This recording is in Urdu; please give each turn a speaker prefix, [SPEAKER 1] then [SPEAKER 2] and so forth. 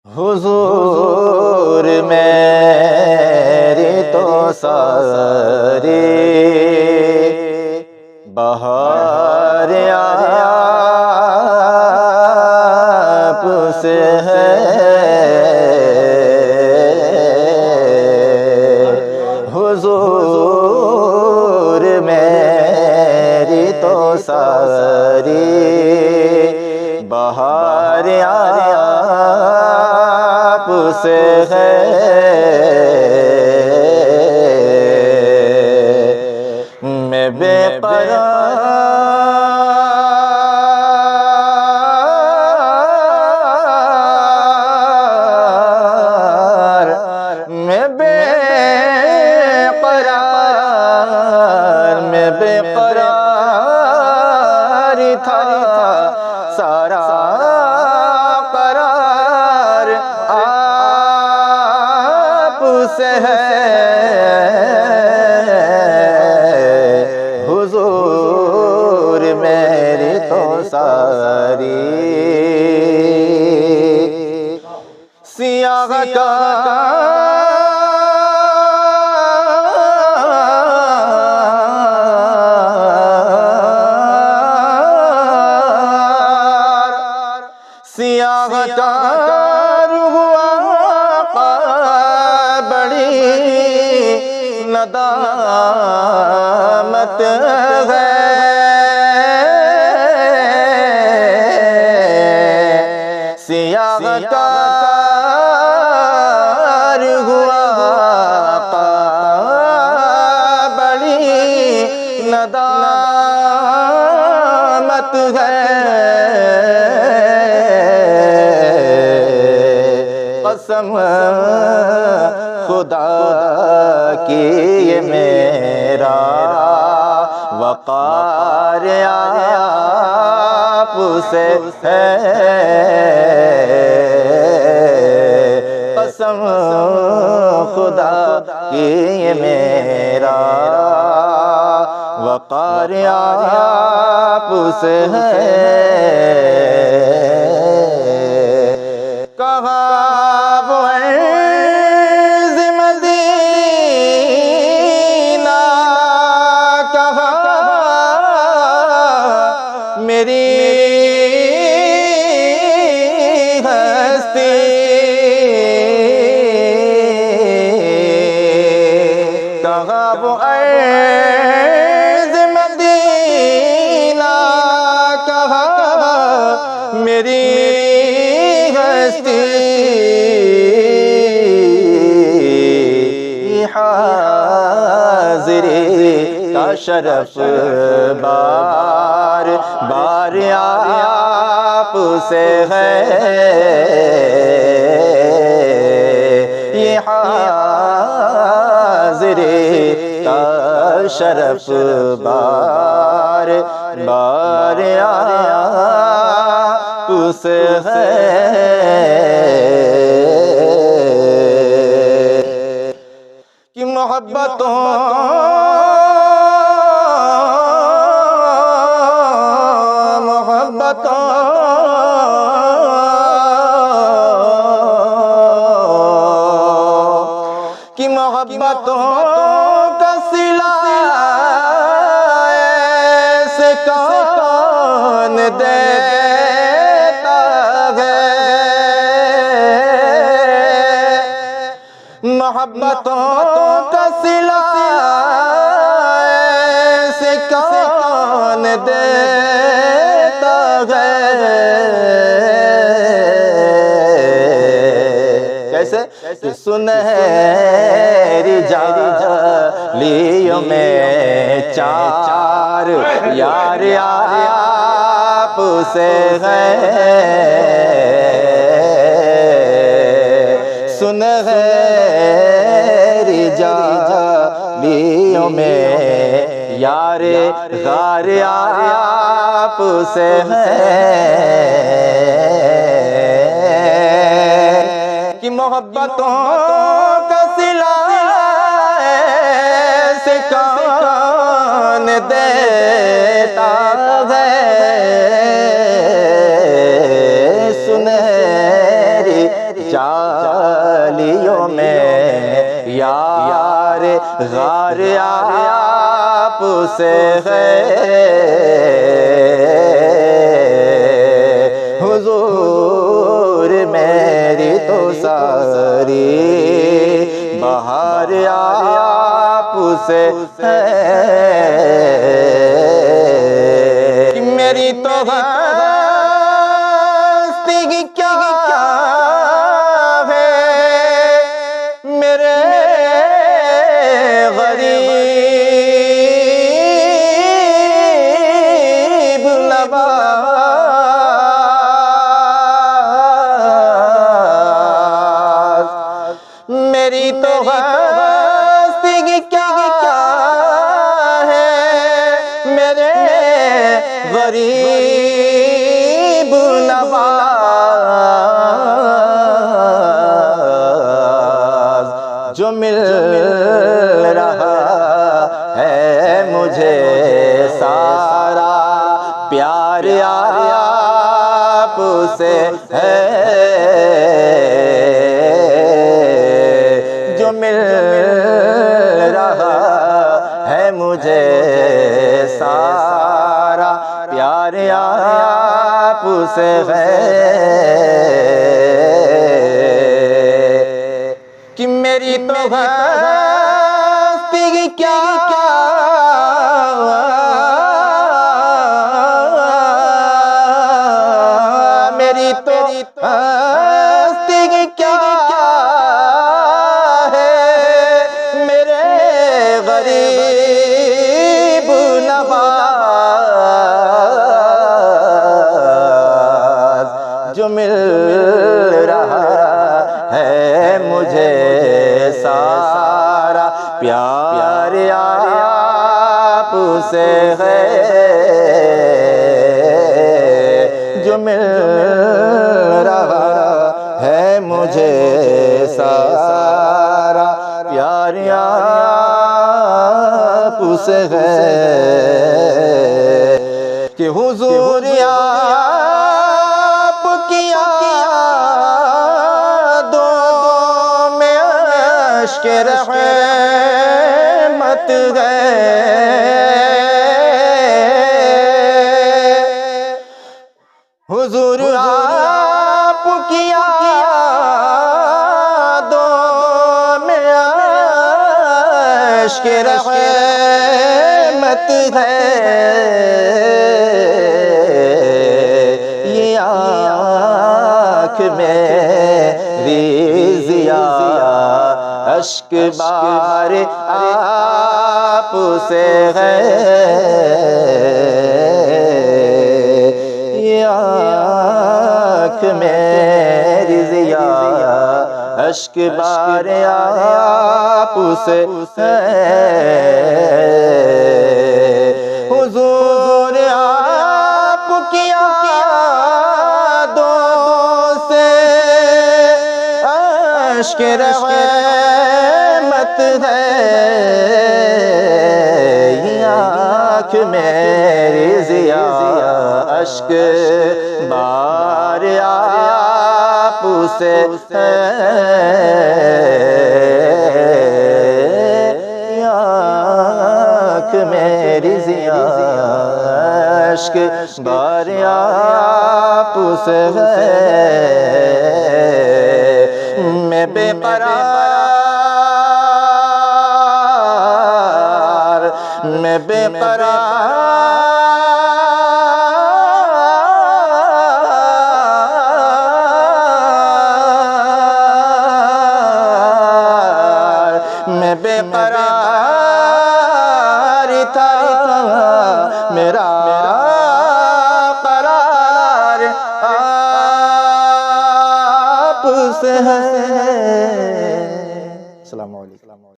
[SPEAKER 1] حضور میری تو ساری بہار آپ سے ہے، حضور میری تو ساری بہار آپ سے ہے، میں بے قرار، میں بے قرار، میں بے قرار تھا، سارا قرار آپ سے ہے، حضور میری تو ساری سیاہ سیاہ کار ہوا بڑی ندامت ہے، سیاہ کار ہوا بڑی ندامت ہے، قسم خدا کی یہ میرا وقار آپ سے ہے، قسم خدا کی یہ میرا وقار آپ سے ہے، کہاں وہ عز مدینہ، کہاں میری ہستی، کہاں وہ عز مدینہ، کہاں میری حاضری کا شرف بار بار آپ سے ہے، یہ حاضری کا شرف بار بار آپ سے ہے، کہ محبتوں کی محبتوں کا صلہ ایسے کون دیتا ہے، محبتوں کا صلہ ایسے کون دیتا ہے، کیسے کہ سنہری جالیوں میں چار یار آپ سے ہے، سنہری جالیوں میں یار غار آپ سے ہے، کہ محبتوں کا صلہ ایسے کون دیتا ہے، سنہری جالیوں میں یار غار آپ سے ہے حضور میری تو ساری بہار آپ سے ہے میری تو ہستی کیا ہے میرے غریب نواز میری تو ہستی کیا ہے میرے غریب نواز جو مل رہا ہے مجھے سارا پیار آپ سے ہے جو مل رہا ہے مجھے سارا پیار آپ سے ہے کہ میری تو ہستی کیا میری تو ہستی کیا ہے میرے غریب نواز جو مل رہا ہے مجھے سارا پیار آپ سے ہے جو مل رہا ہے مجھے سارا پیار آپ سے ہے کہ حضور آپ کی یادوں میں اشک رحمت ہے حضور آپ کی یادوں میں اشک رحمت ہے یہ آنکھ میری ضیا اشک بار آپ سے ہے یہ آنکھ میری ضیا اشک بار آپ سے ہے حضور آپ کی یادوں سے اشک رحمت ہے یہ آنکھ میری ضیا اشک بار آپ سے ہے یہ آنکھ میری ضیا اشک بار آپ سے ہے میں بے قرار میں بے قرار میں بے قرار تھا میرا قرار آپ سے ہے